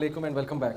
Alaikum and welcome back.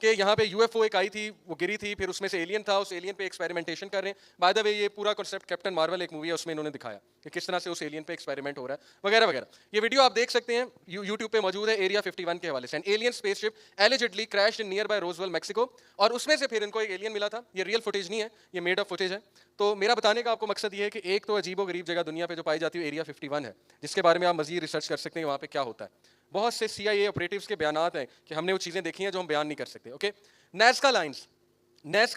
کہ یہاں پہ یو ایف او ایک آئی تھی, وہ گری تھی, پھر اس میں سے ایلین تھا, اس ایلین پہ ایکسپیریمنٹیشن کر رہے ہیں. بائی دا وے یہ پورا کنسیپٹ کیپٹن مارول ایک مووی ہے, اس میں انہوں نے دکھایا کہ کس طرح سے اس ایلین پہ ایکسپیریمنٹ ہو رہا ہے وغیرہ وغیرہ. یہ ویڈیو آپ دیکھ سکتے ہیں, یوٹیوب پہ موجود ہے, ایریا 51 کے حوالے سے. Alien spaceship allegedly crashed in nearby Roswell Mexico, اور اس میں سے پھر ان کو ایک ایلین ملا تھا. یہ ریئل فوٹیج نہیں ہے, یہ میڈ اپ فوٹیج ہے. تو میرا بتانے کا آپ کو مقصد یہ ہے کہ ایک تو عجیب و غریب جگہ دنیا پہ جو پائی جاتی ہے ایریا 51 ہے, جس کے بارے میں آپ مزید ریسرچ کر سکتے ہیں وہاں پہ کیا ہوتا ہے. بہت سے سی آئی اے آپریٹیوز کے بیانات ہیں کہ ہم نے وہ چیزیں دیکھی ہیں جو ہم بیان نہیں کر سکتے. اوکے, نیزکا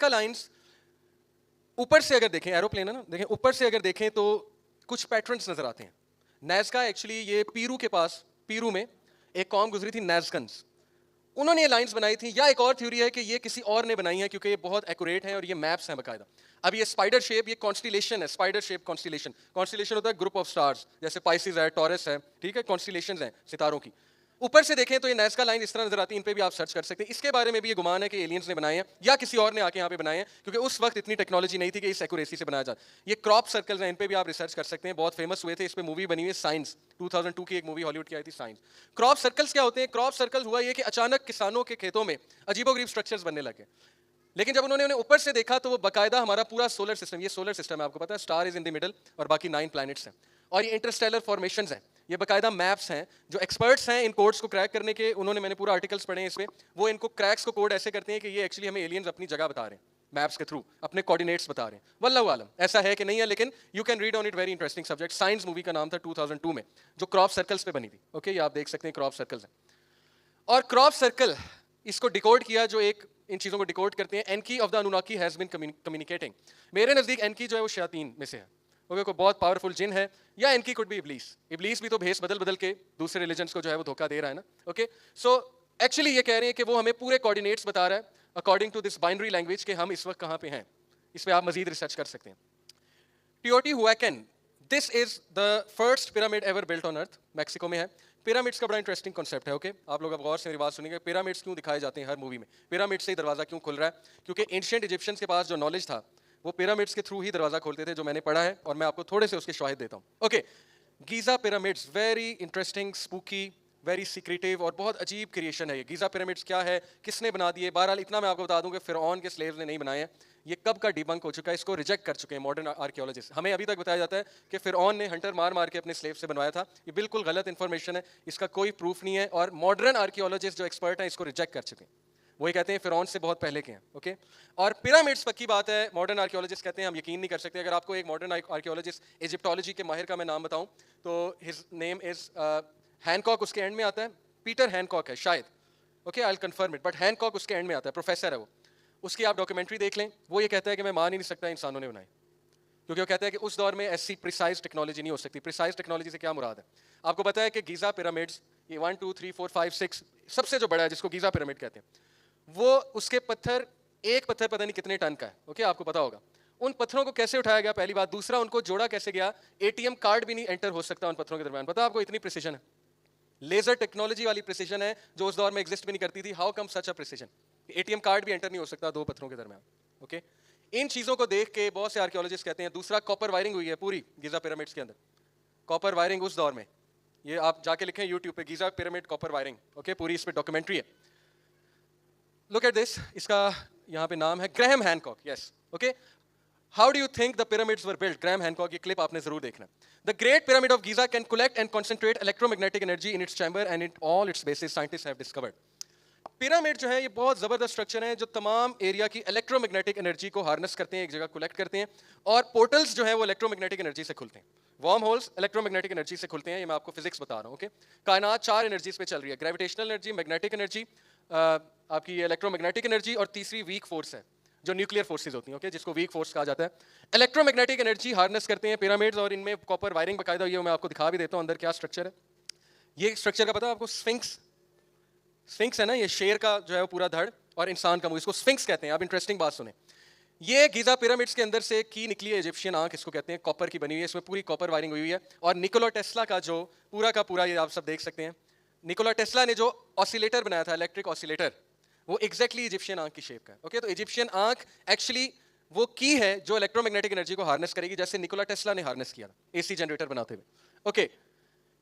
لائنس اوپر سے اگر دیکھیں, ایروپلین ہے نا, دیکھیں اوپر سے اگر دیکھیں تو کچھ پیٹرنس نظر آتے ہیں. نیزکا ایکچولی یہ پیرو کے پاس, پیرو میں ایک قوم گزری تھی نیزکنز, انہوں نے یہ لائنس بنائی تھی. یا ایک اور تھیوری ہے کہ یہ کسی اور نے بنائی ہیں کیونکہ یہ بہت ایکوریٹ ہیں اور یہ میپس ہیں باقاعدہ. اب یہ اسپائڈر شیپ, یہ کانسٹیلیشن ہے, اسپائڈر شیپ کانسٹیلیشن ہوتا ہے گروپ آف اسٹارز, جیسے پائسز ہے, ٹورس ہے, ٹھیک ہے, کانسٹیلیشنز ہیں ستاروں کی. اوپر سے دیکھیں تو یہ نیزکا لائن اس طرح نظر آتی ہے, ان پہ بھی آپ سرچ کر سکتے ہیں. اس کے بارے میں بھی یہ گمان ہے کہ ایلینز نے بنائے ہیں یا کسی اور نے آ کے یہاں پہ بنائے ہیں, کیونکہ اس وقت اتنی ٹیکنالوجی نہیں تھی کہ اس ایکوریسی سے بنایا جائے. یہ کراپ سرکلز ہیں, ان پہ بھی آپ ریسرچ کر سکتے ہیں, بہت فیمس ہوئے تھے. اس پہ مووی بنی ہوئی ہے سائنس, 2002 کی ایک مووی ہالی ووڈ کی آئی تھی سائنس. کراپ سرکلز کیا ہوتے ہیں؟ کراپ سرکلز ہوا یہ کہ اچانک کسانوں کے کھیتوں میں عجیب و غریب اسٹرکچرز بننے لگے, لیکن جب انہوں نے انہیں اوپر سے دیکھا تو وہ باقاعدہ ہمارا پورا سولر سسٹم, یہ سولر سسٹم ہے آپ کو پتا ہے, star is in the middle اور باقی 9 پلانٹس ہیں, اور یہ انٹرسٹیلر فارمیشنز ہیں, یہ باقاعدہ میپس ہیں. جو ایکسپرٹس ہیں ان کوڈس کو کریک کرنے کے, انہوں نے, میں نے پورا آرٹیکلس پڑھے ہیں اس میں, وہ ان کو کریکس کو کوڈ ایسے کرتے ہیں کہ یہ ایکچولی ہمیں ایلینز اپنی جگہ بتا رہے ہیں, میپس کے تھرو اپنے کوآرڈینیٹس بتا رہے ہیں. واللہ عالم ایسا ہے کہ نہیں ہے, لیکن you can read on it, very interesting subject. Science movie کا نام تھا 2002 میں, جو کراپ سرکلس پہ بنی تھی. اوکے, یہ آپ دیکھ سکتے ہیں کراپ سرکلز ہیں. اور کراپ سرکل اس کو ڈیکوڈ کیا, جو ایک ان چیزوں کو ڈیکوڈ کرتے ہیں. Enki of the Anunnaki has been communicating. میرے نزدیک اینکی جو ہے وہ شیاطین میں سے ہے, اوکے, کوئی بہت پاورفل جن ہے, یا اینکی کوڈ بھی ابلیس بھی تو بھیس بدل کے دوسرے ریلیجنس کو جو ہے وہ دھوکہ دے رہا ہے نا. اوکے, سو ایکچولی یہ کہہ رہے ہیں کہ وہ ہمیں پورے کوآرڈینیٹس بتا رہا ہے according to this binary language کہ ہم اس وقت کہاں پہ ہیں. اس پہ آپ مزید ریسرچ کر سکتے ہیں. Teotihuacan, this is the first pyramid ever built on earth, Mexico میں ہے. پیرامڈس کا بڑا انٹرسٹنگ کنسیپٹ ہے. اوکے, آپ لوگ اب غور سے میری بات سنیں گے. پیرامڈس کیوں دکھائے جاتے ہیں ہر مووی میں؟ پیرامڈ سے ہی دروازہ کیوں کھل رہا ہے؟ کیونکہ اینشینٹ ایجپشنس کے پاس جو نالج تھا وہ پیرامڈس کے تھرو ہی دروازہ کھولتے تھے, جو میں نے پڑھا ہے, اور میں آپ کو تھوڑے سے اس کے شواہد دیتا ہوں. Okay, Giza pyramids, very interesting, spooky, very secretive اور بہت عجیب کریشن ہے یہ. گیزا پیرامڈس کیا ہے, کس نے بنا دیے؟ بہرحال اتنا میں آپ کو بتا دوں کہ فرعون کے سلیوز نے نہیں بنائے ہیں. یہ کب کا ڈیبنک ہو چکا ہے, اس کو ریجیکٹ کر چکے ہیں ماڈرن آرکیولوجسٹ. ہمیں ابھی تک بتایا جاتا ہے کہ فرعون نے ہنٹر مار کے اپنے سلیو سے بنوایا تھا. یہ بالکل غلط انفارمیشن ہے, اس کا کوئی پروف نہیں ہے, اور ماڈرن آرکیولوجسٹ جو ایکسپرٹ ہیں اس کو ریجیکٹ کر چکے ہیں. وہ یہ کہتے ہیں فرعون سے بہت پہلے کے ہیں. اوکے, اور پیرامڈس پکی بات ہے, ماڈرن آرکیولوجسٹ کہتے ہیں ہم یقین نہیں کر سکتے. اگر آپ کو ایک ماڈرن آرکیولوجسٹ ایجپٹولوجی کے ماہر کا میں نام بتاؤں تو ہز نیم از ہینکاک, اس کے اینڈ میں آتا ہے, پیٹر ہینکاک ہے شاید. Okay, I will confirm it, but Hancock اس کے اینڈ میں آتا ہے, پروفیسر ہے وہ. اس کی آپ ڈاکومنٹری دیکھ لیں, وہ یہ کہتا ہے کہ میں مان ہی نہیں سکتا انسانوں نے بنائی, کیونکہ وہ کہتا ہے کہ اس دور میں ایسی پریسائز ٹیکنالوجی نہیں ہو سکتی. پریسائز ٹیکنالوجی سے کیا مراد ہے؟ آپ کو پتا ہے کہ گیزا پیرامڈس, یہ 1 2 3 4 5 6 سب سے جو بڑا ہے جس کو گیزا پیرامڈ کہتے ہیں, وہ اس کے پتھر, ایک پتھر پتہ نہیں کتنے ٹن کا ہے. اوکے, آپ کو پتا ہوگا. ان پتھروں کو کیسے اٹھایا گیا پہلی بات, دوسرا ان کو جوڑا کیسے گیا, اے ٹی ایم کارڈ بھی نہیں انٹر ہو سکتا ان پتھروں کے درمیان. پتا آپ کو اتنی پریسیجن ہے, لیزر ٹیکنالوجی والی پریسیجن ہے جو اس دور میں ایگزسٹ بھی نہیں کرتی تھی. How come such a precision, A T M card بھی انٹر نہیں ہو سکتا دو پتھروں کے درمیان. اوکے, ان چیزوں کو دیکھ کے بہت سے آرکیولوجسٹ کہتے ہیں. دوسرا, کاپر وائرنگ ہوئی ہے پوری گیزا پیرامڈس کے اندر. کاپر وائرنگ اس دور میں, یہ آپ جا کے لکھیں یوٹیوب پہ, گیزا پیرامڈ کاپر وائرنگ. اوکے, پوری اس پہ ڈاکومنٹری ہے. لک ایٹ دس, اس کا یہاں پہ نام ہے Graham Hancock. Yes, okay, how do you think the پyramids were built? گریہم ہینکاک, یہ کلپ آپ نے ضرور دیکھنا. The Great Pyramid of Giza can collect and concentrate electromagnetic energy in its chamber and in all its bases, scientists have discovered. Pyramid جو ہے یہ بہت زبردست اسٹرکچر ہے جو تمام ایریا کی الیکٹرو میگنیٹک انرجی کو ہارنس کرتے ہیں, ایک جگہ کلیکٹ کرتے ہیں, اور پورٹلز جو ہیں وہ الیکٹرو میگنیٹک انرجی سے کھلتے ہیں. Warm holes electro magnetic energy سے کھلتے ہیں. یہ میں آپ کو فزکس بتا رہا ہوں. اوکے, کائنات 4 انرجیز پہ چل رہی ہے, گریویٹیشنل انرجی, میگنیٹک انرجی, آپ کی الیکٹرو میگنیٹک انرجی, اور تیسری ویک فورس ہے جو نیوکلیئر فورسز ہوتی ہیں. اوکے, جس کو ویک فورس کہا جاتا ہے. الیکٹرو میگنیٹک انرجی ہارنس کرتے ہیں پیرامڈز, اور ان میں کاپر وائرنگ باقاعدہ ہوئی ہے. میں آپ کو دکھا بھی دیتا ہوں اندر کیا اسٹرکچر ہے. یہ اسٹرکچر کا پتا ہے آپ کو, اسفنکس ہے نا, یہ شیر کا جو ہے وہ پورا دھڑ اور انسان کا منہ, اس کو اسفنکس کہتے ہیں. آپ انٹرسٹنگ بات سنیں, یہ گیزا پیرامڈس کے اندر سے کی نکلی ہے ایجپشین آنکھ, اس کو کہتے ہیں, کاپر کی بنی ہوئی ہے, اس میں پوری کاپر وائرنگ ہوئی ہے. اور نیکولا ٹیسلا کا جو پورا کا پورا, یہ آپ سب دیکھ سکتے ہیں, نیکولا ٹیسلا نے جو آسیلیٹر بنایا تھا, الیکٹرک آسیلیٹر, وہ ایگزیکٹلی ایجپشین آنکھ کی شیپ کا ہے. اوکے, تو ایجپشین آنکھ ایکچولی وہ کی ہے جو الیکٹرو میگنیٹک انرجی کو ہارنس کرے گی, جیسے نیکولا ٹیسلا نے ہارنس کیا تھا اے سی جنریٹر بناتے ہوئے. اوکے,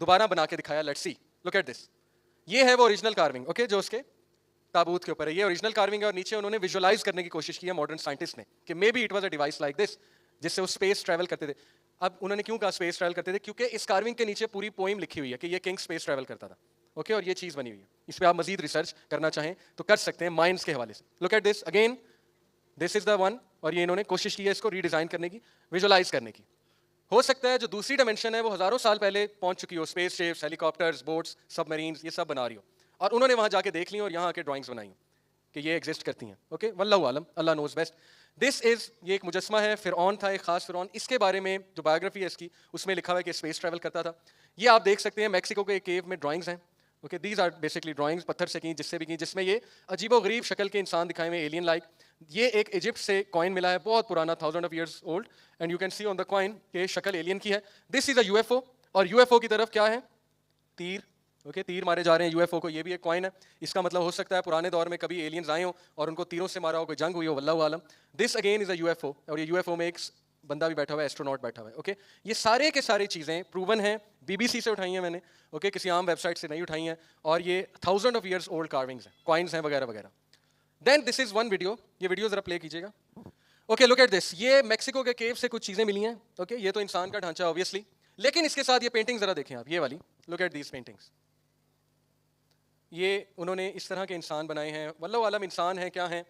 دوبارہ بنا کے دکھایا. Let's see, look at this. یہ ہے وہ اوریجنل کارونگ, اوکے, جو اس کے تابوت کے اوپر ہے. یہ اوریجنل کارونگ ہے اور نیچے انہوں نے ویژولائز کرنے کی کوشش کی ہے ماڈرن سائنٹسٹ نے کہ may be it was a device like this, جس سے وہ اسپیس ٹریول کرتے تھے. اب انہوں نے کیوں کہا اسپیس ٹریول کرتے تھے؟ کیونکہ اس کارونگ کے نیچے پوری پوئم لکھی ہوئی ہے کہ یہ کنگ اسپیس ٹریول کرتا تھا, اوکے, اور یہ چیز بنی ہوئی ہے. اس پہ آپ مزید ریسرچ کرنا چاہیں تو کر سکتے ہیں مائنڈس کے حوالے سے. Look at this again, this is the one. اور یہ انہوں نے کوشش کی ہے اس کو ری ڈیزائن کرنے کی, ویژولائز کرنے کی. ہو سکتا ہے جو دوسری ڈائمینشن ہے وہ ہزاروں سال پہلے پہنچ چکی ہو, اسپیس شپس, ہیلی کاپٹرز, بوٹس, سب مرینز, یہ سب بنا رہی ہو, اور انہوں نے وہاں جا کے دیکھ لی اور یہاں آ کے ڈرائنگس بنائی کہ یہ ایگزسٹ کرتی ہیں, اوکے, واللہ عالم, اللہ نوز بیسٹ. دس از, یہ ایک مجسمہ ہے, فرعون تھا, ایک خاص فرعون. اس کے بارے میں جو بایوگرافی ہے اس کی, اس میں لکھا ہوا ہے کہ اسپیس ٹریول کرتا تھا. یہ آپ دیکھ سکتے ہیں میکسیکو کے ایک کیو میں ڈرائنگس ہیں, okay, these are basically drawings, پتھر سے کی, جس سے بھی کی, جس میں یہ عجیب و غریب شکل کے انسان دکھائے ہوئے, ایلین لائک. یہ ایک ایجپٹ سے کوائن ملا ہے, بہت پرانا, 1000 of years old, and you can C on the coin کہ شکل ایلین کی ہے. This is a U F O, اور یو ایف او کی طرف کیا ہے, تیر, اوکے, تیر مارے جا رہے ہیں یو ایف او کو. یہ بھی ایک کوائن ہے. اس کا مطلب ہو سکتا ہے پرانے دور میں کبھی ایلینز آئے ہوں اور ان کو تیروں سے مارا ہو, کوئی جنگ ہوئی ہو, واللہ عالم. This again is a U F O, اور یہ یو ایف او میں ایک بندہ بھی بیٹھا ہوا ہے, ایسٹروناٹ بیٹھا ہوا ہے, اوکے. یہ سارے کے سارے چیزیں پروون ہیں, بی بی سی سے اٹھائی ہیں میں نے, اوکے, کسی عام ویب سائٹ سے نہیں اٹھائی ہیں, اور یہ 1000 of years old carvings ہیں, کوائنس ہیں وغیرہ وغیرہ. دین دس از ون ویڈیو, یہ ویڈیو ذرا پلے کیجیے گا. Okay, look at this. یہ میکسیکو کے کیو سے کچھ چیزیں ملی ہیں, اوکے. یہ تو انسان کا ڈھانچہ اوبیسلی, لیکن اس کے ساتھ یہ پینٹنگ ذرا دیکھیں آپ, یہ والی, لک ایٹ دیز پینٹنگس. یہ انہوں نے اس طرح کے انسان بنائے ہیں, واللہ عالم انسان ہیں کیا ہیں,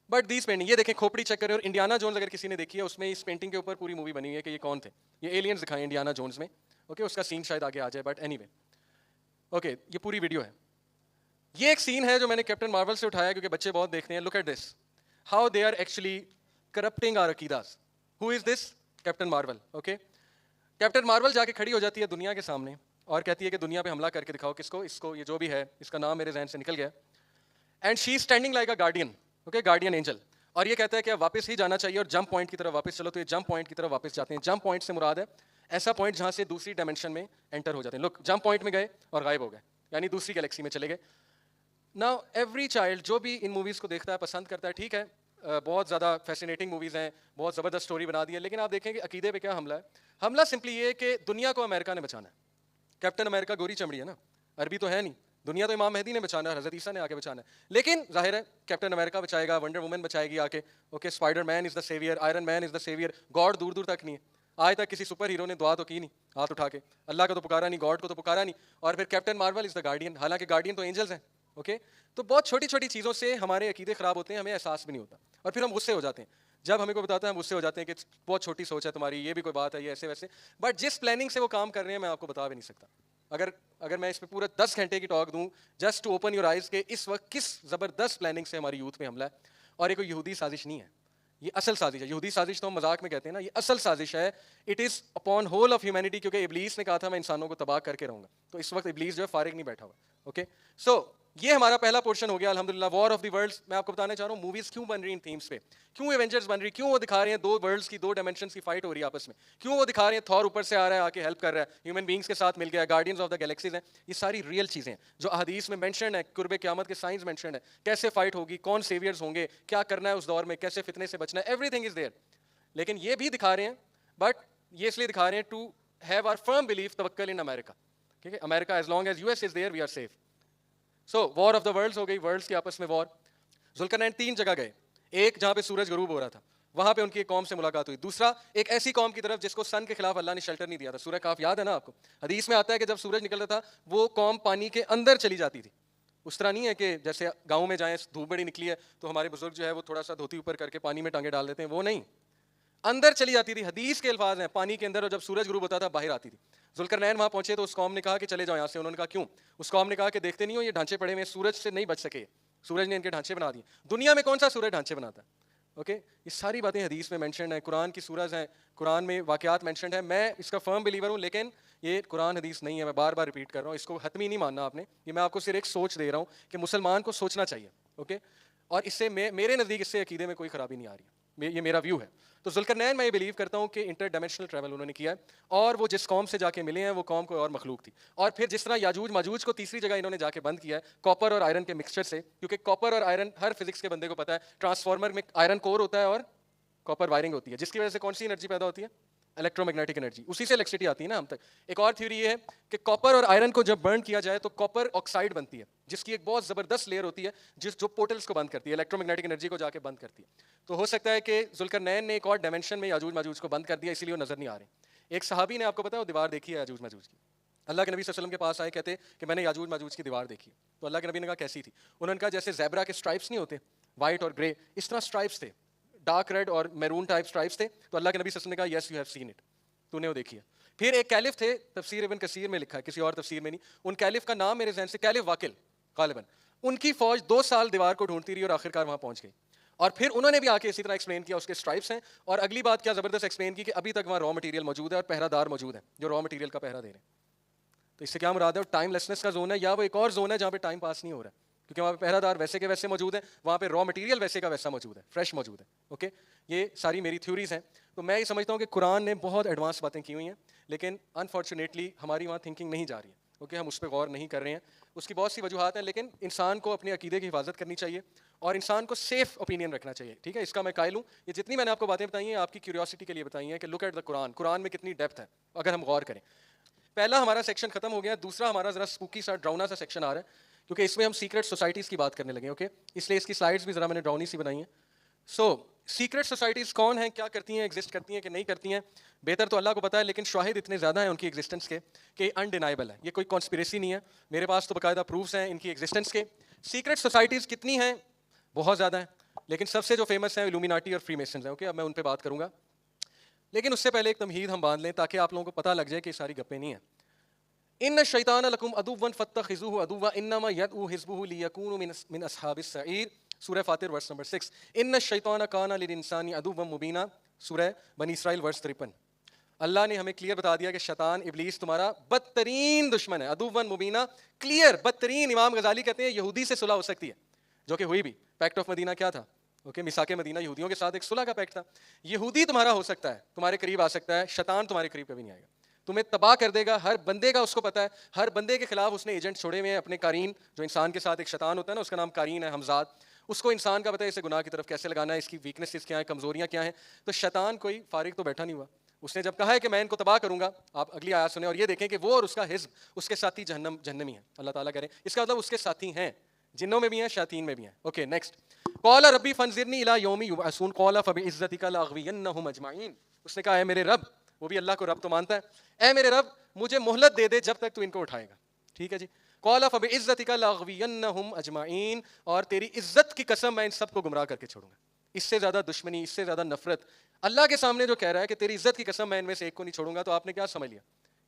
بٹ دیز پینٹنگ, یہ دیکھیں کھوپڑی چیک کریں. اور انڈیانا جونز اگر کسی نے دیکھی ہے, اس میں اس پینٹنگ کے اوپر پوری مووی بنی ہوئی ہے کہ یہ کون تھے. یہ ایلینز دکھائے انڈیانا جونز میں, اوکے, اس کا سین شاید آگے آ جائے, بٹ اینی وے, اوکے, یہ پوری ویڈیو ہے. یہ ایک سین ہے جو میں نے کیپٹن مارول سے اٹھایا کیونکہ بچے بہت دیکھتے ہیں. Look at this, how they are actually corrupting our عقیداز. Who is this? Captain Marvel, okay. Captain Marvel جا کے کھڑی ہو جاتی ہے دنیا کے سامنے اور کہتی ہے کہ دنیا پہ حملہ کر کے دکھاؤ. کس کو؟ اس کو, یہ جو بھی ہے, اس کا نام میرے ذہن سے نکل گیا. And she is standing like a guardian, okay, guardian angel. اور یہ کہتا ہے کہ واپس ہی جانا چاہیے اور جمپ پوائنٹ کی طرف واپس چلو. تو یہ جمپ پوائنٹ کی طرف واپس جاتے ہیں. جمپ پوائنٹ سے مراد ہے ایسا پوائنٹ جہاں سے دوسری ڈائمینشن میں انٹر ہو جاتے ہیں. لک, جمپ پوائنٹ میں گئے اور غائب ہو گئے, یعنی دوسری گیلیکسی میں چلے گئے. ناؤ ایوری چائلڈ جو بھی ان موویز کو دیکھتا ہے, پسند کرتا ہے, ٹھیک ہے, بہت زیادہ فیسینیٹنگ موویز ہیں, بہت زبردست اسٹوری بنا دی ہے, لیکن آپ دیکھیں کہ عقیدے پہ کیا حملہ ہے. حملہ سمپلی یہ ہے کہ دنیا کو امریکہ نے بچانا ہے. کیپٹن امریکہ گوری چمڑی ہے نا, عربی تو ہے نہیں. دنیا تو امام مہدی نے بچانا ہے, حضرت عیسیٰ نے آ کے بچانا ہے. لیکن ظاہر ہے کیپٹن امریکہ بچائے گا, ونڈر وومن بچائے گی آ کے, اوکے, اسپائڈر مین از دا سیویئر, آئرن مین از دا سیویئر. گاڈ دور دور تک نہیں ہے. آج تک کسی سپر ہیرو نے دعا تو کی نہیں ہاتھ اٹھا کے, اللہ کو تو پکارا نہیں, گاڈ کو تو پکارا نہیں. اور پھر کیپٹن مارول از دا گارڈین, حالانکہ گارڈین تو اینجلز ہیں, اوکے. تو بہت چھوٹی چھوٹی چیزوں سے ہمارے عقیدے خراب ہوتے ہیں, ہمیں احساس بھی نہیں ہوتا, اور پھر ہم غصے ہو جاتے ہیں. جب ہمیں کوئی بتاتا ہے ہم غصے ہو جاتے ہیں کہ بہت چھوٹی سوچ ہے تمہاری, یہ بھی کوئی بات ہے, یہ ایسے ویسے. بٹ جس پلاننگ سے وہ کام کر رہے ہیں میں آپ کو بتا بھی نہیں سکتا. اگر میں اس پہ پورا 10 گھنٹے کی ٹاک دوں just to open your eyes کہ اس وقت کس زبردست پلاننگ سے ہماری یوتھ پہ حملہ ہے. اور یہ کوئی یہودی سازش نہیں ہے, یہ اصل سازش ہے. یہودی سازش تو ہم مذاق میں کہتے ہیں نا, یہ اصل سازش ہے. It is upon whole of humanity, کیونکہ ابلیس نے کہا تھا میں انسانوں کو تباہ کر کے رہوں گا. تو اس وقت ابلیس جو ہے فارغ نہیں بیٹھا ہوا, اوکے. سو یہ ہمارا پہلا پورشن ہو گیا الحمدللہ, وار آف دی ورلڈس. میں آپ کو بتانے چاہ رہا ہوں موویز کیوں بن رہی ہیں تھیمس پہ, کیوں ایونجرز بن رہی, کیوں وہ دکھا رہے ہیں دو ورلڈس کی, دو ڈائمینشنس کی فائٹ ہو رہی ہے آپس میں, کیوں وہ دکھا رہے ہیں تھور اوپر سے آ رہا ہے آ کے ہیلپ کر رہا ہے, ہیومن بینگس کے ساتھ مل گیا, گارڈینز آف دا گیلیکسیز ہیں. یہ ساری ریئل چیزیں ہیں جو احادیث میں مینشن ہے, قرب قیامت کے سائنس مینشن ہے, کیسے فائٹ ہوگی, کون سیویئرز ہوں گے, کیا کرنا ہے اس دور میں, کیسے فتنے سے بچنا ہے, ایوری تھنگ از دیئر. لیکن یہ بھی دکھا رہے ہیں, بٹ یہ اس لیے دکھا رہے ہیں to have our firm belief توکل ان امریکہ, ٹھیک ہے. America as long as U S is there we are safe. So war of the worlds ہو گئی, ورلڈس کی آپس میں وار. ذوالقرنین 3 جگہ گئے, ایک جہاں پہ سورج غروب ہو رہا تھا, وہاں پہ ان کی ایک قوم سے ملاقات ہوئی. دوسرا ایک ایسی قوم کی طرف جس کو سن کے خلاف اللہ نے شیلٹر نہیں دیا تھا. سورہ کاف یاد ہے نا آپ کو, حدیث میں آتا ہے کہ جب سورج نکلتا تھا وہ قوم پانی کے اندر چلی جاتی تھی. اس طرح نہیں ہے کہ جیسے گاؤں میں جائیں دھوپ بڑی نکلی ہے تو ہمارے بزرگ جو ہے وہ تھوڑا سا دھوتی اوپر کر کے پانی میں ٹانگے ڈال دیتے ہیں, وہ نہیں, اندر چلی جاتی تھی. حدیث کے الفاظ ہیں پانی کے اندر, اور جب سورج غروب ہوتا تھا باہر آتی تھی. ذوالقرنین وہاں پہنچے تو اس قوم نے کہا کہ چلے جاؤ یہاں سے. انہوں نے کہا کیوں؟ اس قوم نے کہا کہ دیکھتے نہیں ہو یہ ڈھانچے پڑے ہوئے, سورج سے نہیں بچ سکے, سورج نے ان کے ڈھانچے بنا دیے. دنیا میں کون سا سورج ڈھانچے بناتا ہے, اوکے. یہ ساری باتیں حدیث میں مینشنڈ ہیں, قرآن کی سورج ہیں, قرآن میں واقعات مینشنڈ ہیں. میں اس کا فرم بلیور ہوں, لیکن یہ قرآن حدیث نہیں ہے. میں بار بار ریپیٹ کر رہا ہوں, اس کو حتمی نہیں ماننا آپ نے. یہ میں آپ کو صرف ایک سوچ دے رہا ہوں کہ مسلمان کو سوچنا چاہیے, اوکے. اور اس سے میرے نزدیک اس سے عقیدے میں کوئی خرابی نہیں آ رہی, یہ میرا ویو ہے. تو ذوالقرنین میں یہ بلیو کرتا ہوں کہ انٹر ڈائمینشنل ٹریول انہوں نے کیا ہے, اور وہ جس قوم سے جا کے ملے ہیں وہ قوم کوئی اور مخلوق تھی. اور پھر جس طرح یاجوج ماجوج کو تیسری جگہ انہوں نے جا کے بند کیا ہے کاپر اور آئرن کے مکسچر سے, کیونکہ کاپر اور آئرن ہر فزکس کے بندے کو پتا ہے, ٹرانسفارمر میں آئرن کور ہوتا ہے اور کاپر وائرنگ ہوتی ہے, جس کی وجہ سے کون سی انرجی پیدا ہوتی ہے, الیکٹرو میگنیٹک انرجی, اسی سے الیکٹریسٹی آتی ہے نا ہم تک. ایک اور تھیوری یہ ہے کہ کاپر اور آئرن کو جب برن کیا جائے تو کاپر آکسائڈ بنتی ہے, جس کی ایک بہت زبردست لیئر ہوتی ہے جو پورٹلس کو بند کرتی ہے, الیکٹرو میگنیٹک انرجی کو جا کے بند کرتی ہے. تو ہو سکتا ہے کہ ذوالقرنین نے ایک اور ڈائمینشن میں یاجوج ماجوج کو بند کر دیا, اسی لیے وہ نظر نہیں آ رہے. ایک صحابی نے, آپ کو پتا ہے, وہ دیوار دیکھی ہے یاجوج ماجوج کی. اللہ کے نبی صلی اللہ علیہ وسلم کے پاس آئے, کہتے کہ میں نے یاجوج ماجوج کی دیوار دیکھی. تو اللہ کے نبی نے کہا کیسی تھی؟ انہوں نے کہا جیسے زیبرا کے اسٹرائپس نہیں ہوتے, وائٹ اور گرے, اس طرح اسٹرائپس تھے, ڈارک ریڈ اور میرون ٹائپ اسٹرائپس تھے. تو اللہ کے نبی صلی اللہ علیہ وسلم نے کہا yes you have seen it, تو نے وہ دیکھی ہے. پھر ایک کیلف تھے, تفسیر ابن کثیر میں لکھا ہے, کسی اور تفسیر میں نہیں. ان کیلف کا نام میرے ذہن سے کیلف واقل غالباً. ان کی فوج 2 سال دیوار کو ڈھونڈتی رہی اور آخرکار وہاں پہنچ گئی. اور پھر انہوں نے بھی آ کے اسی طرح ایکسپلین کیا, اس کے اسٹرائپس ہیں. اور اگلی بات کیا زبردست ایکسپلین کی کہ ابھی تک وہاں را مٹیریل موجود ہے اور پہرا دار موجود ہے جو را مٹیریل کا پہرا دے رہے ہیں. تو اس سے کیا مراد ہے؟ ٹائم لیسنس کا زون ہے, یا وہ ایک اور زون ہے جہاں پہ ٹائم پاس نہیں ہو رہا ہے, کیونکہ وہاں پہ پہرا دار ویسے کے ویسے موجود ہے, وہاں پہ را مٹیریل ویسے کا ویسا موجود ہے, فریش موجود ہے. اوکے, یہ ساری میری تھیوریز ہیں. تو میں یہ سمجھتا ہوں کہ قرآن نے بہت ایڈوانس باتیں کی ہوئی ہیں, لیکن انفارچونیٹلی ہماری وہاں تھنکنگ نہیں جا رہی ہے. اوکے, ہم اس پہ غور نہیں کر رہے ہیں. اس کی بہت سی وجوہات ہیں, لیکن انسان کو اپنے عقیدے کی حفاظت کرنی چاہیے اور انسان کو سیف اوپینین رکھنا چاہیے. ٹھیک ہے, اس کا میں قائل ہوں. یہ جتنی میں نے آپ کو باتیں بتائی ہیں آپ کی کیوریوسٹی کے لیے بتائی ہیں کہ لک ایٹ دا قرآن, قرآن میں کتنی ڈیپتھ ہے اگر ہم غور کریں. پہلا ہمارا سیکشن ختم ہو گیا, دوسرا ہمارا ذرا اسپوکی سا ڈراؤنا سا سیکشن آ رہا ہے, کیونکہ اس میں ہم سیکریٹ سوسائٹیز کی بات کرنے لگے. اوکے, اس لیے اس کی سلائڈس بھی ذرا میں نے ڈراؤنی سی بنائی ہیں. سو سیکریٹ سوسائٹیز کون ہیں, کیا کرتی ہیں, ایگزسٹ کرتی ہیں کہ نہیں کرتی ہیں, بہتر تو اللہ کو پتا ہے, لیکن شواہد اتنے زیادہ ہیں ان کی ایگزسٹنس کے کہ انڈینائبل ہے. یہ کوئی کانسپریسی نہیں ہے, میرے پاس تو باقاعدہ پروفس ہیں ان کی ایگزسٹنس کے. سیکریٹ سوسائٹیز کتنی ہیں؟ بہت زیادہ ہیں, لیکن سب سے جو فیمس ہیں الومیناٹی اور فری میسنز ہیں. اوکے, اب میں ان پہ بات کروں گا, لیکن اس سے پہلے ایک تمہید ہم باندھ لیں تاکہ آپ لوگوں کو پتہ لگ جائے کہ یہ ساری گپیں نہیں ہیں. ان الشیطان لکم عدوا فاتخذوه عدوا انما یدعو حزبه لیکونوا من اصحاب السعیر, سورہ فاطر ورس نمبر 6. ان الشیطان کان للانسان عدوا مبینا, سورہ بنی اسرائیل ورس 53. اللہ نے ہمیں کلیئر بتا دیا کہ شیطان ابلیس تمہارا بدترین دشمن ہے. عدوا مبینا, کلیئر, بدترین. امام غزالی کہتے ہیں یہودی سے صلح ہو سکتی ہے, جو کہ ہوئی بھی. پیکٹ آف مدینہ کیا تھا؟ اوکے, میثاق مدینہ یہودیوں کے ساتھ ایک صلح کا پیکٹ تھا. یہودی تمہارا ہو سکتا ہے, تمہارے قریب آ سکتا ہے, شیطان تمہارے قریب کبھی نہیں آئے گا, تمہیں تباہ کر دے گا. ہر بندے کا اس کو پتا ہے, ہر بندے کے خلاف اس نے ایجنٹ چھوڑے ہوئے ہیں اپنے. قارین, جو انسان کے ساتھ ایک شیطان ہوتا ہے نا, اس کا نام قارین ہے, حمزاد. اس کو انسان کا پتا ہے اسے گناہ کی طرف کیسے لگانا ہے, اس کی ویکنیسز کیا ہیں, کمزوریاں کیا ہیں. تو شیطان کوئی فارغ تو بیٹھا نہیں ہوا, اس نے جب کہا ہے کہ میں ان کو تباہ کروں گا, آپ اگلی آیات سنیں اور یہ دیکھیں کہ وہ اور اس کا حزب, اس کے ساتھی جہنمی ہیں. اللہ تعالیٰ کہہ رہے ہیں, اس کا مطلب اس کے ساتھی ہیں, جنوں میں بھی ہیں, شیاطین میں بھی ہیں. Okay, next. قال ربی فانظرنی الی یوم یبعثون قال فبعزتک لاغوینہم اجمعین. اس نے کہا اے میرے رب, وہ بھی اللہ کو رب تو مانتا ہے, اے میرے رب مجھے مہلت دے دے جب تک تو ان کو اٹھائے گا. ٹھیک ہے جی. قال فبعزتک لاغوینہم اجمعین, اور تیری عزت کی قسم میں ان سب کو گمراہ کر کے چھوڑوں گا. اس سے زیادہ دشمنی, اس سے زیادہ نفرت اللہ کے سامنے جو کہہ رہا ہے کہ تیری عزت کی قسم میں ان میں سے ایک کو نہیں چھوڑوں گا, تو آپ نے کیا سمجھ لیا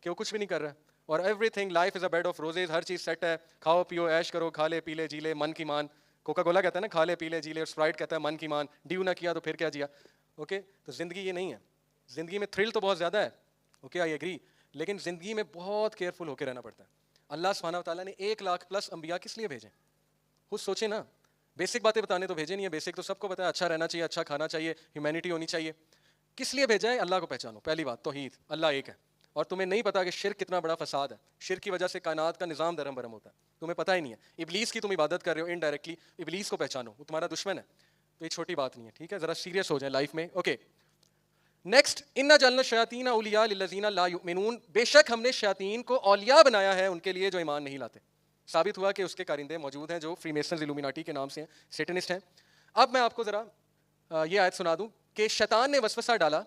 کہ وہ کچھ بھی نہیں کر رہا ہے. اور everything life is a bed of roses, ہر چیز سیٹ ہے, کھاؤ پیو عیش کرو, کھا لے پی لے جی لے, من کی مان. کوکا کولا کہتا ہے نا کھا لے پی لے جی لے, اور اسپرائٹ کہتا ہے من کی مان. ڈیو نہ کیا تو پھر کیا جیا. اوکے, تو زندگی یہ نہیں ہے. زندگی میں تھرل تو بہت زیادہ ہے, اوکے آئی ایگری, لیکن زندگی میں بہت کیئرفل ہو کے رہنا پڑتا ہے. اللہ سبحانہ و تعالیٰ نے 1,00,000+ انبیاء کس لیے بھیجے؟ خود سوچیں نا, بیسک باتیں بتانے تو بھیجے نہیں ہے, بیسک تو سب کو پتا ہے, اچھا رہنا چاہیے, اچھا کھانا چاہیے, ہیومینٹی ہونی چاہیے. کس لیے بھیجا ہے؟ اللہ کو پہچانو. پہلی بات توحید, اللہ ایک ہے. اور تمہیں نہیں پتا کہ شرک کتنا بڑا فساد ہے. شرک کی وجہ سے کائنات کا نظام درہم برہم ہوتا ہے, تمہیں پتہ ہی نہیں ہے. ابلیس کی تم عبادت کر رہے ہو انڈائریکٹلی, ابلیس کو پہچانو, وہ تمہارا دشمن ہے. تو یہ چھوٹی بات نہیں ہے, ٹھیک ہے, ذرا سیریس ہو جائیں لائف میں. Okay, next. انا جعلنا الشیاطین اولیاء للذین لا یؤمنون, بے شک ہم نے شیاطین کو اولیاء بنایا ہے ان کے لیے جو ایمان نہیں لاتے. ثابت ہوا کہ اس کے کارندے موجود ہیں جو فری میسنز الومیناٹی کے نام سے ہیں, سیٹنسٹ ہیں. اب میں آپ کو ذرا یہ آیت سنا دوں کہ شیطان نے وسوسہ ڈالا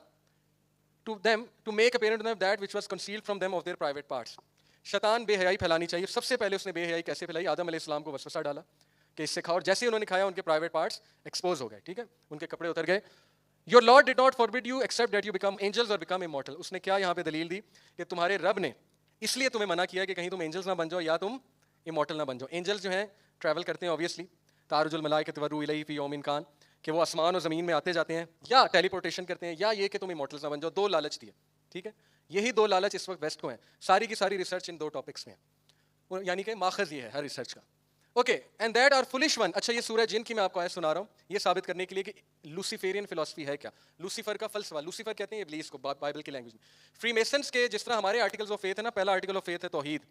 to them to make apparent to them that which was concealed from them of their private parts. شیطان بے حیائی پھیلانی چاہیے. سب سے پہلے اس نے بے حیائی کیسے پھیلائی؟ آدم علیہ السلام کو وسوسہ ڈالا کہ اس سے کھاؤ, اور جیسے ہی انہوں نے کھایا ان کے پرائیویٹ پارٹس ایکسپوز ہو گئے. ٹھیک ہے, ان کے کپڑے اتر گئے. Your Lord did not forbid you except that you become angels or become immortal. اس نے کیا یہاں پہ دلیل دی کہ تمہارے رب نے اس لیے تمہیں منع کیا کہ کہیں تم اینجلس نہ بن جاؤ یا تم immortal نہ بن جاؤ. اینجلس جو ہیں ٹریول کرتے ہیں اوبیسلی, تعرج الملائکۃ والروح الیہ فی یوم کان, کہ وہ آسمان اور زمین میں آتے جاتے ہیں, یا ٹیلی پورٹیشن کرتے ہیں, یا یہ کہ تم immortals نہ بن جاؤ. 2 لالچ دیے. ٹھیک ہے, یہی 2 لالچ اس وقت ویسٹ کو ہیں. ساری کی ساری ریسرچ ان 2 ٹاپکس میں ہے, یعنی کہ ماخذ یہ ہے ہر ریسرچ کا. Okay, and that are foolish one. اچھا, یہ سورہ جن کی میں آپ کو آیت سنا رہا ہوں یہ ثابت کرنے کے لیے کہ لوسیفیرین فلسفی ہے کیا. لوسیفر کا فلسفہ, لوسیفر کہتے ہیں ابلیس کو بائبل کی لینگویج میں. فری میسنس کے جس طرح ہمارے آرٹیکلز آف فیتھ ہے نا, پہلا آرٹیکل آف فیتھ ہے توحید,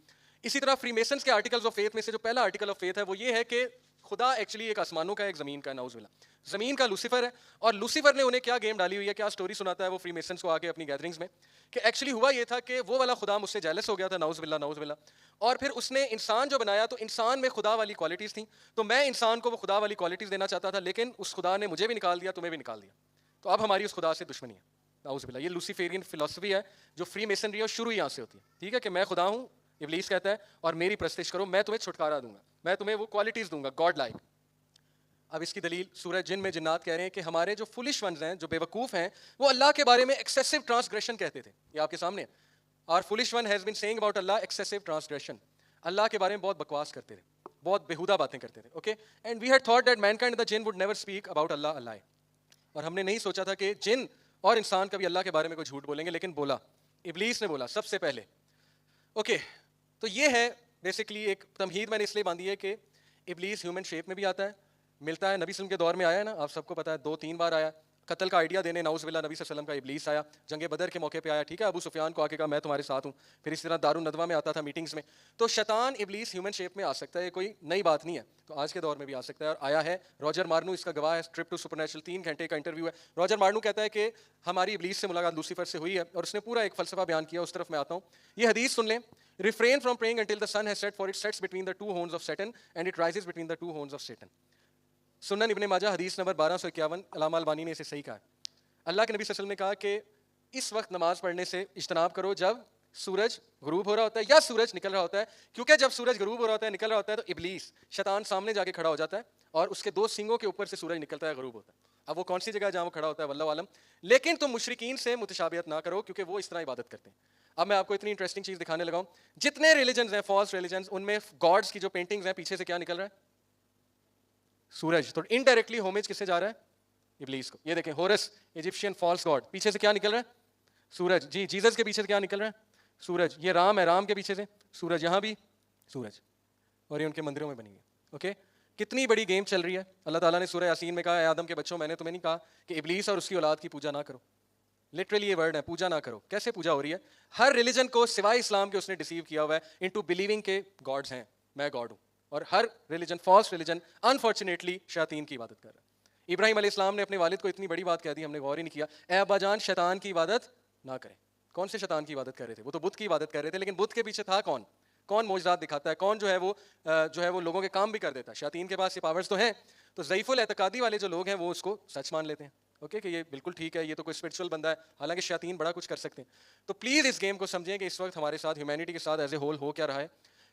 اسی طرح فری میسنس کے آرٹیکلز آف فیتھ میں سے جو پہلا آرٹیکل آف فیتھ ہے وہ یہ ہے کہ خدا ایکچولی ایک آسمانوں کا, ایک زمین کا, نعوذ باللہ. زمین کا لوسیفر ہے. اور لوسیفر نے انہیں کیا گیم ڈالی ہوئی ہے, کیا سٹوری سناتا ہے وہ فری میسنس کو آ کے اپنی گیدرنگز میں, کہ ایکچولی ہوا یہ تھا کہ وہ والا خدا مجھ سے جیلس ہو گیا تھا, نعوذ باللہ نعوذ باللہ, اور پھر اس نے انسان جو بنایا تو انسان میں خدا والی کوالٹیز تھیں, تو میں انسان کو وہ خدا والی کوالٹیز دینا چاہتا تھا, لیکن اس خدا نے مجھے بھی نکال دیا, تمہیں بھی نکال دیا, تو اب ہماری اس خدا سے دشمنی ہے, نعوذ باللہ. یہ لوسیفیرین فلسفی ہے جو فری میسنری ہے, اور شروع یہاں سے ہوتی ہے, ٹھیک ہے, کہ میں خدا ہوں, ابلیس کہتا ہے, اور میری پرستش کرو, میں تمہیں چھٹکارا دوں گا, میں تمہیں وہ کوالٹیز دوں گا گاڈ لائک. اب اس کی دلیل سورہ جن میں جنات کہہ رہے ہیں کہ ہمارے جو فولش ونز ہیں, جو بے وقوف ہیں, وہ اللہ کے بارے میں ایکسیسو ٹرانسگریشن کہتے تھے. یہ آپ کے سامنے ہے. اور foolish one has been saying about Allah excessive transgression, اللہ کے بارے میں بہت بکواس کرتے تھے, بہت بےہودہ باتیں کرتے تھے. Okay, and we had thought that mankind the jinn would never speak about Allah Allah, اور ہم نے نہیں سوچا تھا کہ جن اور انسان کبھی اللہ کے بارے میں کوئی جھوٹ بولیں گے, لیکن بولا, ابلیس نے بولا سب سے پہلے. اوکے, تو یہ ہے بیسکلی ایک تمہید میں نے اس لیے باندھی ہے کہ ابلیس ہیومن شیپ میں بھی آتا ہے, ملتا ہے, نبی صلی اللہ علیہ وسلم کے دور میں آیا ہے نا, آپ سب کو پتا ہے 2-3 بار آیا, قتل کا آئیڈیا دینے نعوذ باللہ نبی صلی اللہ علیہ وسلم کا ابلیس آیا, جنگ بدر کے موقع پہ آیا, ٹھیک ہے, ابو سفیان کو آ کے کہا میں تمہارے ساتھ ہوں, پھر اس طرح دارالندوہ میں آتا تھا میٹنگز میں. تو شیطان ابلیس ہیومن شیپ میں آ سکتا ہے, یہ کوئی نئی بات نہیں ہے, تو آج کے دور میں بھی آ سکتا ہے, اور آیا ہے. راجر مارنو اس کا گواہ ہے, ٹرپ ٹو سپر نیچرل 3 گھنٹے کا انٹرویو ہے. راجر مارنو کہتا ہے کہ ہماری ابلیس سے ملاقات لوسیفر سے ہوئی ہے, اور اس نے پورا ایک فلسفہ بیان کیا, اس طرف میں آتا ہوں. یہ حدیث سن لیں, refrain from praying until the sun has set, for it sets between the 2 horns of Satan and it rises between the 2 horns of Satan. سنن ابن ماجہ حدیث نمبر 1251, علامہ البانی نے اسے صحیح کہا. اللہ کے نبی صلی اللہ علیہ وسلم نے کہا کہ اس وقت نماز پڑھنے سے اجتناب کرو جب سورج غروب ہو رہا ہوتا ہے یا سورج نکل رہا ہوتا ہے, کیونکہ جب سورج غروب ہو رہا ہوتا ہے, نکل رہا ہوتا ہے, تو ابلیس شیطان سامنے جا کے کھڑا ہو جاتا ہے, اور اس کے 2 سینگوں کے اوپر سے سورج نکلتا ہے, غروب ہوتا ہے. اب وہ کون سی جگہ جہاں وہ کھڑا ہوتا ہے واللہ عالم, لیکن تم مشرکین سے متشابہت نہ کرو, کیونکہ وہ اس طرح عبادت کرتے ہیں. اب میں آپ کو اتنی انٹرسٹنگ چیز دکھانے لگا ہوں, جتنے ریلیجنز ہیں فالس ریلیجنز, ان میں گاڈس کی جو پینٹنگز ہیں پیچھے سے کیا نکل رہا ہے, سورج. تو انڈائریکٹلی ہومیج کس سے جا رہا ہے, ابلیس کو. یہ دیکھیں ہورس ایجپشین فالس گاڈ, پیچھے سے کیا نکل رہا ہے, سورج. جی جیزس کے پیچھے سے کیا نکل رہا ہے, سورج. یہ رام ہے, رام کے پیچھے سے سورج, یہاں بھی سورج, اور یہ ان کے مندروں میں بنی ہے. اوکے, کتنی بڑی گیم چل رہی ہے. اللہ تعالیٰ نے سورہ یاسین میں کہا اے آدم کے بچوں, میں نے تمہیں نہیں کہا کہ ابلیس اور اس کی اولاد کی پوجا نہ کرو. لٹرلی یہ ورڈ ہے, پوجا نہ کرو. کیسے پوجا ہو رہی ہے, ہر ریلیجن کو سوائے اسلام کے اس نے ڈیسیو کیا ہوا ہے انٹو بلیونگ کہ گاڈز ہیں, میں گاڈ ہوں, اور ہر ریلیجن فالس ریلیجن انفارچونیٹلی شیاطین کی عبادت کر رہا ہے. ابراہیم علیہ السلام نے اپنے والد کو اتنی بڑی بات کہہ دی, ہم نے غور ہی نہیں کیا, اے ابا جان شیطان کی عبادت نہ کریں. کون سے شیطان کی عبادت کر رہے تھے, وہ تو بت کی عبادت کر رہے تھے, لیکن بت کے پیچھے تھا کون, کون معجزات دکھاتا ہے, کون جو ہے وہ لوگوں کے کام بھی کر دیتا ہے. شیاطین کے پاس یہ پاورز تو ہیں, تو ضعیف الاعتقادی والے جو لوگ ہیں وہ اس کو سچ مان لیتے ہیں. اوکے, کہ یہ بالکل ٹھیک ہے, یہ تو کوئی اسپرچل بندہ ہے, حالانکہ شیاطین بڑا کچھ کر سکتے ہیں. تو پلیز اس گیم کو سمجھیں کہ اس وقت ہمارے ساتھ ہیومینٹی کے ساتھ ایز اے ہول ہو کیا رہا ہے.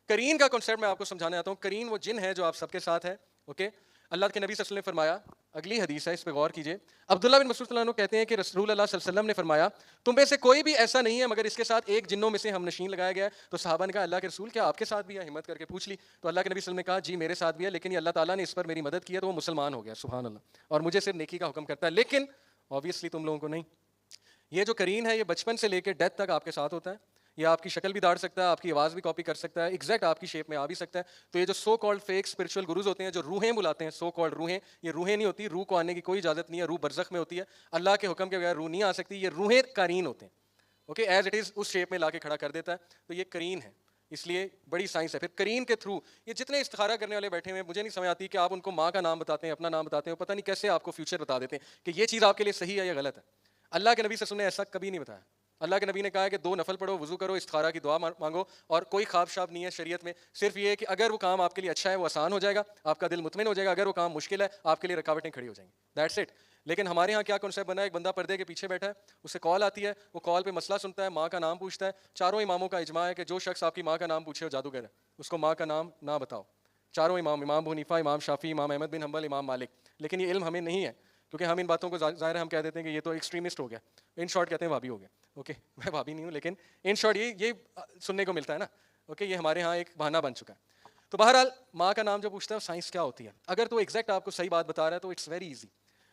کرین کا کنسیپٹ میں آپ کو سمجھانے آتا ہوں. کرین وہ جن ہے جو آپ سب کے ساتھ ہے. اوکے, اللہ کے نبی صلی اللہ علیہ وسلم نے فرمایا, اگلی حدیث ہے, اس پہ غور کیجیے. عبداللہ بن مسعود اللہ عنہ کہتے ہیں کہ رسول اللہ صلی اللہ علیہ وسلم نے فرمایا تم میں سے کوئی بھی ایسا نہیں ہے مگر اس کے ساتھ ایک جنوں میں سے ہم نشین لگایا گیا ہے. تو صحابہ نے کہا اللہ کے رسول کیا آپ کے ساتھ بھی ہے, ہمت کر کے پوچھ لی. تو اللہ کے نبی صلی اللہ علیہ وسلم نے کہا جی میرے ساتھ بھی ہے, لیکن یہ اللہ تعالیٰ نے اس پر میری مدد کی ہے تو وہ مسلمان ہو گیا, سبحان اللہ, اور مجھے صرف نیکی کا حکم کرتا ہے, لیکن obviously تم لوگوں کو نہیں. یہ جو کرین ہے یہ بچپن سے لے کے ڈیتھ تک آپ کے ساتھ ہوتا ہے. یہ آپ کی شکل بھی داڑ سکتا ہے, آپ کی آواز بھی کاپی کر سکتا ہے, ایگزیکٹ آپ کی شیپ میں آ بھی سکتا ہے. تو یہ جو so called fake spiritual gurus ہوتے ہیں جو روحیں بلاتے ہیں, سو کالڈ روحیں, یہ روحیں نہیں ہوتی, روح کو آنے کی کوئی اجازت نہیں ہے, روح برزخ میں ہوتی ہے, اللہ کے حکم کے بغیر روح نہیں آ سکتی. یہ روحیں کرین ہوتے ہیں. اوکے, ایز اٹ از اس شیپ میں لا کے کھڑا کر دیتا ہے, تو یہ کرین ہے, اس لیے بڑی سائنس ہے. پھر کرین کے تھرو یہ جتنے استخارہ کرنے والے بیٹھے ہوئے ہیں, مجھے نہیں سمجھ آتی کہ آپ ان کو ماں کا نام بتاتے ہیں, اپنا نام بتاتے ہیں, پتہ نہیں کیسے آپ کو فیوچر بتا دیتے ہیں کہ یہ چیز آپ کے لیے صحیح ہے یا غلط ہے. اللہ کے نبی صلی اللہ علیہ وسلم نے ایسا کبھی نہیں بتایا. اللہ کے نبی نے کہا ہے کہ 2 نفل پڑھو, وضو کرو, استخارہ کی دعا مانگو, اور کوئی خواب شاب نہیں ہے شریعت میں, صرف یہ ہے کہ اگر وہ کام آپ کے لیے اچھا ہے وہ آسان ہو جائے گا, آپ کا دل مطمئن ہو جائے گا, اگر وہ کام مشکل ہے آپ کے لیے رکاوٹیں کھڑی ہو جائیں گی, دیٹس اٹ. لیکن ہمارے یہاں کیا کنسیپٹ بنا ہے, ایک بندہ پردے کے پیچھے بیٹھا ہے, اسے کال آتی ہے, وہ کال پہ مسئلہ سنتا ہے, ماں کا نام پوچھتا ہے. چاروں اماموں کا اجماع ہے کہ جو شخص آپ کی ماں کا نام پوچھے وہ جادوگر ہے, اس کو ماں کا نام نہ بتاؤ. چاروں امام, امام ابو حنیفہ, امام شافعی, امام احمد بن حنبل, امام مالک. لیکن یہ علم ہمیں نہیں ہے, کیونکہ ہم ان باتوں کو ظاہر ہے ہم کہہ دیتے ہیں کہ یہ تو ایکسٹریمسٹ ہو گیا, ان شارٹ کہتے ہیں بھابی ہو گیا. اوکے, میں بھابی نہیں ہوں, لیکن ان شارٹ یہ سننے کو ملتا ہے نا. اوکے, یہ ہمارے ہاں ایک بہانہ بن چکا ہے. تو بہرحال ماں کا نام جو پوچھتا ہے سائنس کیا ہوتی ہے, اگر تو ایگزیکٹ آپ کو صحیح بات بتا رہا ہے تو اٹس ویری ایزی.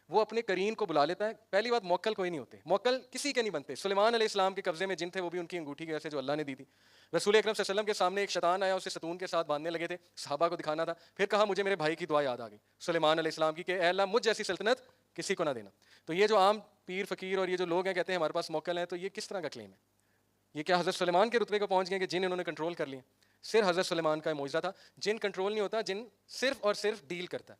وہ اپنے کرین کو بلا لیتا ہے. پہلی بات, موکل کوئی نہیں ہوتے, موکل کسی کے نہیں بنتے. سلیمان علیہ السلام کے قبضے میں جن تھے وہ بھی ان کی انگوٹھی کی وجہ سے جو اللہ نے دی تھی. رسول اکرم صلی اللہ علیہ وسلم کے سامنے ایک شیطان آیا, اسے ستون کے ساتھ باندھنے لگے تھے, صحابہ کو دکھانا تھا, پھر کہا مجھے میرے بھائی کی دعا یاد آ گئی سلیمان علیہ السلام کی کہ اے اللہ مجھ جیسی سلطنت کسی کو نہ دینا. تو یہ جو عام پیر فقیر اور یہ جو لوگ ہیں کہتے ہیں ہمارے پاس موکل ہیں, تو یہ کس طرح کا کلیم ہے؟ یہ کیا حضرت سلیمان کے رتبے کو پہنچ گئے کہ جن انہوں نے کنٹرول کر لیے؟ صرف حضرت سلیمان کا معجزہ تھا. جن کنٹرول نہیں ہوتا, جن صرف اور صرف ڈیل کرتا ہے.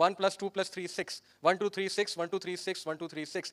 1 + 2 + 3 6 1 2 3 6 1 2 3 6 1 2 3 6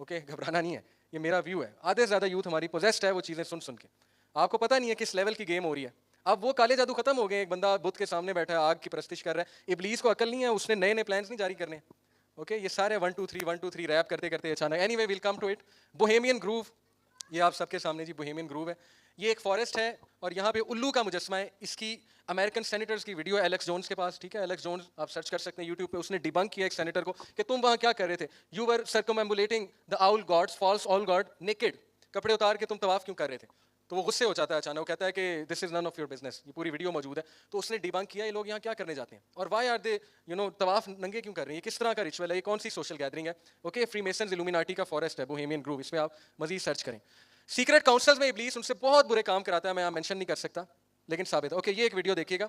اوکے گھبرانا نہیں ہے, یہ میرا ویو ہے. آدھے سے زیادہ یوتھ ہماری پوزیسڈ ہے وہ چیزیں سن سن کے, آپ کو پتہ نہیں ہے کس لیول کی گیم ہو رہی ہے. اب وہ کالے جادو ختم ہو گئے, ایک بندہ بت کے سامنے بیٹھا ہے, آگ کی پرستش کر رہا ہے, ابلیس کو عقل نہیں ہے, اس نے نئے نئے پلانس نہیں جاری کرنے. اوکے یہ سارے 1 2 3 1 2 3 ریپ کرتے کرتے اچانک, anyway we'll come to it. Bohemian Grove, یہ آپ سب کے سامنے جی بوہیمین گروو ہے. یہ ایک فارسٹ ہے اور یہاں پہ الو کا مجسمہ ہے. اس کی امریکن سینیٹرز کی ویڈیو ہے ایلیکس جونز کے پاس, ٹھیک ہے, ایلیکس جونز آپ سرچ کر سکتے ہیں یوٹیوب پہ. اس نے ڈیبنک کیا ایک سینیٹر کو کہ تم وہاں کیا کر رہے تھے, you were circumambulating the owl gods, false all god naked, کپڑے اتار کے تم طواف کیوں کر رہے تھے. تو وہ غصے ہو جاتا ہے اچانک, وہ کہتا ہے کہ دس از نن آف یور بزنس. یہ پوری ویڈیو موجود ہے. تو اس نے ڈیبنک کیا یہ لوگ یہاں کیا کرنے جاتے ہیں اور وائی آر دے طواف ننگے کیوں کر رہے ہیں, یہ کس طرح کا ریچول ہے, یہ کون سی سوشل گیدرنگ ہے. اوکے فری میسنز الومیناٹی کا فارسٹ ہے بوہیمین گروو, اس میں آپ مزید سرچ کریں. سیکرٹ کاؤنسلز میں ابلیس ان سے بہت برے کام کراتا ہے, میں یہاں مینشن نہیں کر سکتا لیکن ثابت ہے. اوکے یہ ایک ویڈیو دیکھیے گا,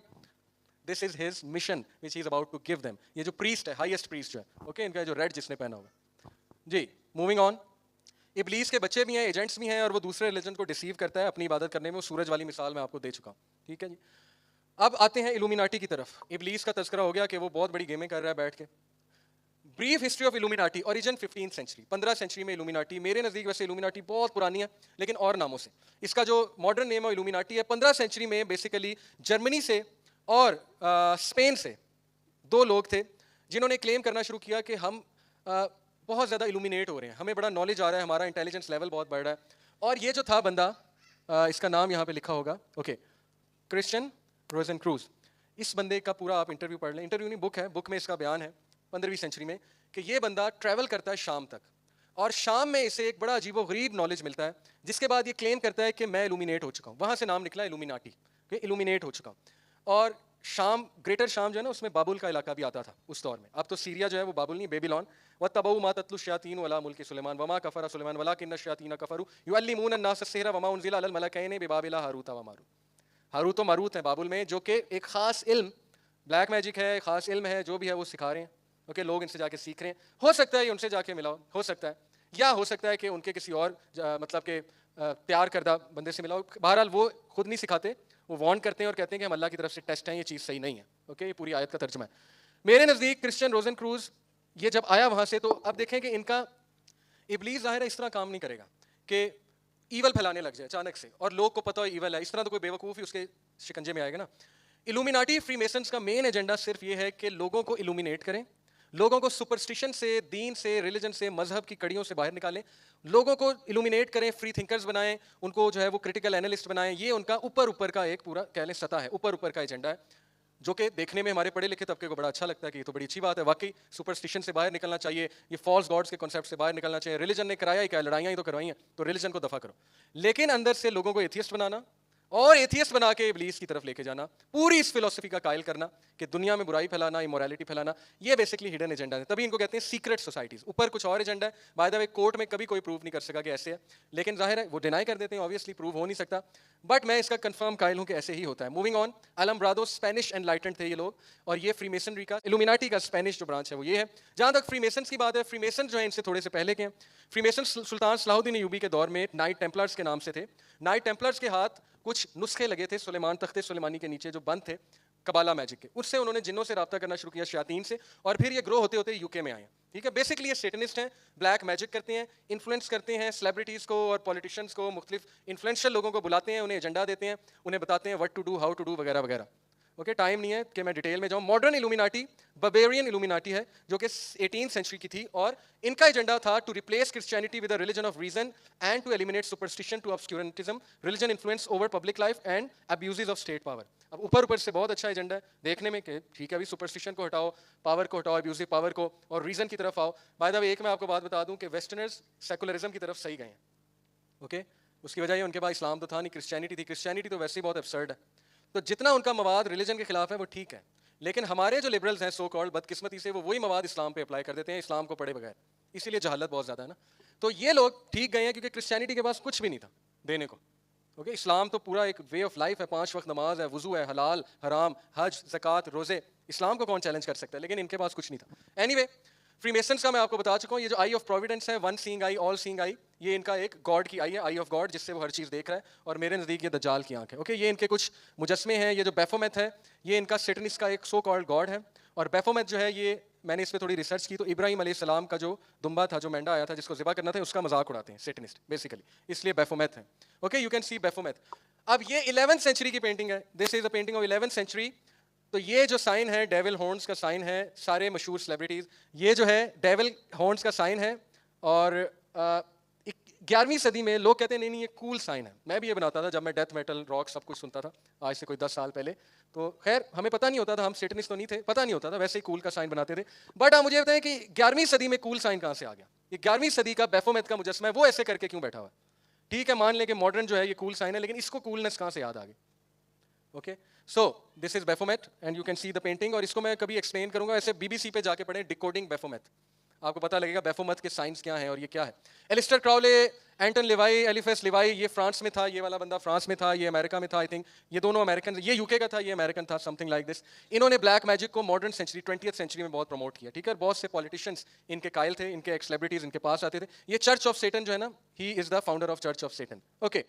this is his mission which he is about to give them. یہ جو پریسٹ ہے, ہائیسٹ پریسٹ جو ہے, اوکے ان کا جو ریڈ جس نے پہنا ہوا جی. موونگ آن, ابلیس کے بچے بھی ہیں, ایجنٹس بھی ہیں, اور وہ دوسرے ریلیجن کو ڈیسیو کرتا ہے اپنی عبادت کرنے میں. وہ سورج والی مثال میں آپ کو دے چکا ہوں, ٹھیک ہے جی. اب آتے ہیں الومیناٹی کی طرف. ابلیس کا تذکرہ ہو گیا کہ وہ بہت بڑی گیمیں کر رہا ہے بیٹھ کے. Brief history of Illuminati, origin 15th century, 15 century میں الومیناٹی. میرے نزدیک ویسے الومیناٹی بہت پرانی ہے لیکن اور ناموں سے. اس کا جو ماڈرن نیم ہے الومیناٹی ہے. 15 سینچری میں بیسیکلی جرمنی سے اور اسپین سے دو لوگ تھے جنہوں نے کلیم کرنا شروع کیا کہ ہم بہت زیادہ الومینیٹ ہو رہے ہیں, ہمیں بڑا نالج آ رہا ہے, ہمارا انٹیلیجنس لیول بہت بڑھ رہا ہے. اور یہ جو تھا بندہ, اس کا نام یہاں پہ لکھا ہوگا, اوکے, کرسچن روزن کروز. اس بندے کا پورا آپ انٹرویو پڑھ لیں, انٹرویو نہیں بک ہے, بک میں اس کا بیان ہے 15ویں سینچری میں کہ یہ بندہ ٹریول کرتا ہے شام تک, اور شام میں اسے ایک بڑا عجیب و غریب نالج ملتا ہے, جس کے بعد یہ کلیم کرتا ہے کہ میں الومینیٹ ہو چکا ہوں. وہاں سے نام نکلا الومیناٹی, کہ الومینیٹ ہو چکا ہوں. اور شام, گریٹر شام جو ہے نا, اس میں بابل کا علاقہ بھی آتا تھا اس دور میں. اب تو سیریا جو ہے وہ بابل نہیں, بیبیلون. وَاتَّبَعُوا مَا تَتْلُو الشَّيَاطِينُ عَلَىٰ مُلْكِ سُلَيْمَانَ وَمَا كَفَرَ سُلَيْمَانُ وَلَٰكِنَّ الشَّيَاطِينَ كَفَرُوا يُعَلِّمُونَ النَّاسَ السِّحْرَ وَمَا أُنزِلَ عَلَى الْمَلَكَيْنِ بِبَابِلَ ہاروت وماروت. ہاروت و ماروت ہے بابل میں, جو کہ ایک خاص علم, بلیک میجک ہے, خاص علم ہے, جو بھی ہے وہ سکھا رہے ہیں. اوکے لوگ ان سے جا کے سیکھ رہے ہیں. ہو سکتا ہے یہ ان سے جا کے ملا ہو سکتا ہے, یا ہو سکتا ہے کہ ان کے کسی اور مطلب کہ پیار کردہ بندے سے ملا ہو. بہرحال وہ خود نہیں سکھاتے, وہ وارن کرتے ہیں اور کہتے ہیں کہ ہم اللہ کی طرف سے ٹیسٹ ہیں, یہ چیز صحیح نہیں ہے. اوکے یہ پوری آیت کا ترجمہ ہے. میرے نزدیک کرسچن روزن کروز یہ جب آیا وہاں سے, تو اب دیکھیں کہ ان کا ابلیس ظاہر ہے اس طرح کام نہیں کرے گا کہ ایول پھیلانے لگ جائے اچانک سے اور لوگ کو پتہ ہو ایول ہے. اس طرح تو کوئی بیوقوف ہی اس کے شکنجے میں آئے گا نا. الومیناٹی فری میسنس کا مین ایجنڈا صرف یہ ہے کہ لوگوں کو الومینیٹ کریں, لوگوں کو سپرسٹیشن سے, دین سے, ریلیجن سے, مذہب کی کڑیوں سے باہر نکالیں, لوگوں کو الومینیٹ کریں, فری تھنکرز بنائیں, ان کو جو ہے وہ کرٹیکل اینالسٹ بنائیں. یہ ان کا اوپر کا ایک پورا کہہ لیں سطح ہے, اوپر کا ایجنڈا ہے, جو کہ دیکھنے میں ہمارے پڑھے لکھے طبقے کو بڑا اچھا لگتا ہے کہ یہ تو بڑی اچھی بات ہے. واقعی سپرسٹیشن سے باہر نکلنا چاہیے, یہ فالس گاڈس کے کانسیپٹ سے باہر نکلنا چاہیے. ریلیجن نے کرایا ہی کیا, لڑائیاں ہی تو کروائی ہیں, تو ریلیجن کو دفع کرو. لیکن اندر سے لوگوں کو ایتھیسٹ بنانا اور ایتھیسٹ بنا کے ابلیس کی طرف لے کے جانا, پوری اس فلسفی کا قائل کرنا کہ دنیا میں برائی پھیلانا, امورالٹی پھیلانا, یہ بیسکلی ہڈن ایجنڈا ہے. تبھی ان کو کہتے ہیں سیکرٹ سوسائٹیز. اوپر کچھ اور ایجنڈا ہے, بائی دا وے کورٹ میں کبھی کوئی پروو نہیں کر سکا کہ ایسے ہے, لیکن ظاہر ہے وہ ڈینائی کر دیتے ہیں, آبویسلی پروو ہو نہیں سکتا, بٹ میں اس کا کنفرم قائل ہوں کہ ایسے ہی ہوتا ہے. موونگ آن, المبرادو اسپینش انلائٹنڈ تھے یہ لوگ, اور یہ فری میسنری کا, الومیناٹی کا اسپینش جو برانچ ہے وہ یہ ہے. جہاں تک فری میسنس کی بات ہے, فری میسن جو ہیں ان سے تھوڑے سے پہلے کے ہیں. فری میسن سلطان صلاح الدین ایوبی کے دور میں نائٹ ٹیمپلرز کے نام سے تھے. نائٹ ٹیمپلرز کے ہاتھ کچھ نسخے لگے تھے سلیمان, تخت سلیمانی کے نیچے جو بند تھے کبالا میجک کے, اس سے انہوں نے جنوں سے رابطہ کرنا شروع کیا, شیاطین سے, اور پھر یہ گرو ہوتے ہوتے یو کے میں آئے ہیں. ٹھیک ہے, بیسکلی یہ سیٹنسٹ ہیں, بلیک میجک کرتے ہیں, انفلوئنس کرتے ہیں سیلیبریٹیز کو اور پولیٹیشنس کو, مختلف انفلوئنشل لوگوں کو بلاتے ہیں, انہیں ایجنڈا دیتے ہیں, انہیں بتاتے ہیں what to do, how to do وغیرہ وغیرہ. اوکے ٹائم نہیں ہے کہ میں ڈیٹیل میں جاؤں. ماڈرن الومیناٹی ببیرین الومیناٹی ہے جو کہ 18 سینچری کی تھی, اور ان کا ایجنڈا تھا to replace Christianity with a religion of reason and to eliminate superstition to obscurantism, religion influence over public life and abuses of state power. اب اوپر سے بہت اچھا ایجنڈا ہے دیکھنے میں کہ ٹھیک ہے ابھی سپرسٹیشن کو ہٹاؤ, پاور کو ہٹاؤ, ابیوزو پاور کو, اور ریزن کی طرف آؤ. بائی دا وے ایک میں آپ کو بات بتا دوں کہ ویسٹرنرز سیکولرزم کی طرف صحیح گئے ہیں. اوکے اس کی وجہ یہ ان کے پاس اسلام تو تھا نہیں, کرسچینٹی تھی. کرسچینٹی تو ویسے ہی بہت ابسرڈ ہے, تو جتنا ان کا مواد ریلیجن کے خلاف ہے وہ ٹھیک ہے, لیکن ہمارے جو لبرلز ہیں سو کالڈ, بدقسمتی سے وہ وہی مواد اسلام پہ اپلائی کر دیتے ہیں, اسلام کو پڑھے بغیر, اسی لیے جہالت بہت زیادہ ہے نا. تو یہ لوگ ٹھیک گئے ہیں کیونکہ کرسچینٹی کے پاس کچھ بھی نہیں تھا دینے کو. اوکے اسلام تو پورا ایک وے آف لائف ہے, 5 وقت نماز ہے, وضو ہے, حلال حرام, حج زکوٰۃ روزے, اسلام کو کون چیلنج کر سکتا ہے, لیکن ان کے پاس کچھ نہیں تھا. اینی وے فری میسنس کا میں آپ کو بتا چکا ہوں, یہ جو آئی آف پروویڈنس ہے, ون سینگ آئی, آل سینگ آئی, یہ ان کا ایک گاڈ کی آئی ہے, آئی آف گاڈ, جس سے وہ ہر چیز دیکھ رہا ہے, اور میرے نزدیک یہ دجال کی آنکھ ہے. اوکے یہ ان کے کچھ مجسمے ہیں. یہ جو بیفومیت ہے یہ ان کا سیٹنس کا ایک سو کالڈ گاڈ ہے, اور بیفومیت جو ہے یہ میں نے اس پہ تھوڑی ریسرچ کی تو ابراہیم علیہ السلام کا جو دمبا تھا, جو مینڈا آیا تھا جس کو ذبح کرنا تھا, اس کا مذاق اڑاتے ہیں سیٹنسٹ بیسیکلی, اس لیے بیفومیت ہے. Okay, you can see Baphomet. اب یہ 11th سینچری کی پینٹنگ ہے, this is a painting of 11th century. تو یہ جو سائن ہے ڈیول ہارنز کا سائن ہے, سارے مشہور سیلیبریٹیز, یہ جو ہے ڈیول ہارنز کا سائن ہے. اور 11ویں صدی میں لوگ کہتے ہیں نہیں یہ کول سائن ہے. میں بھی یہ بناتا تھا جب میں ڈیتھ میٹل راک سب کچھ سنتا تھا آج سے کوئی 10 سال پہلے. تو خیر ہمیں پتہ نہیں ہوتا تھا, ہم سیٹنسٹ تو نہیں تھے, پتہ نہیں ہوتا تھا, ویسے ہی کول کا سائن بناتے تھے. بٹ آپ مجھے بتائیں کہ 11ویں صدی میں کول سائن کہاں سے آ گیا؟ یہ 11ویں صدی کا بیفومیت کا مجسمہ ہے, وہ ایسے کر کے کیوں بیٹھا ہوا ہے؟ ٹھیک ہے مان لیں کہ ماڈرن جو ہے یہ کول سائن ہے, لیکن اس کو کولنس کہاں سے یاد آ گئی؟ Okay, so this is Baphomet and you can see the painting. اور اس کو میں کبھی ایکسپلین کروں گا, ایسے BBC پہ جا کے پڑھیں ڈیکوڈنگ بیفومیت, آپ کو پتہ لگے گا بیفومیت کے سائنس کیا ہیں اور یہ کیا ہے. ایلسٹر کراولے, اینٹن لیوائی, ایلیفیس لیوائی, یہ فرانس میں تھا, یہ والا بندہ فرانس میں تھا, یہ امریکہ میں تھا آئی تھنک, یہ دونوں امریکن, یہ UK کا تھا, یہ امریکن تھا, سم تھنگ لائک دس. انہوں نے بلیک میجک کو ماڈرن سینچری 20th سینچری میں بہت پروموٹ کیا. ٹھیک ہے, بہت سے پولیٹیشینس ان کے قائل تھے, ان کے ایکس سیلیبریٹیز ان کے پاس آتے تھے. یہ چرچ آف سیٹن جو ہے نا, he is the founder of Church of Satan. Okay.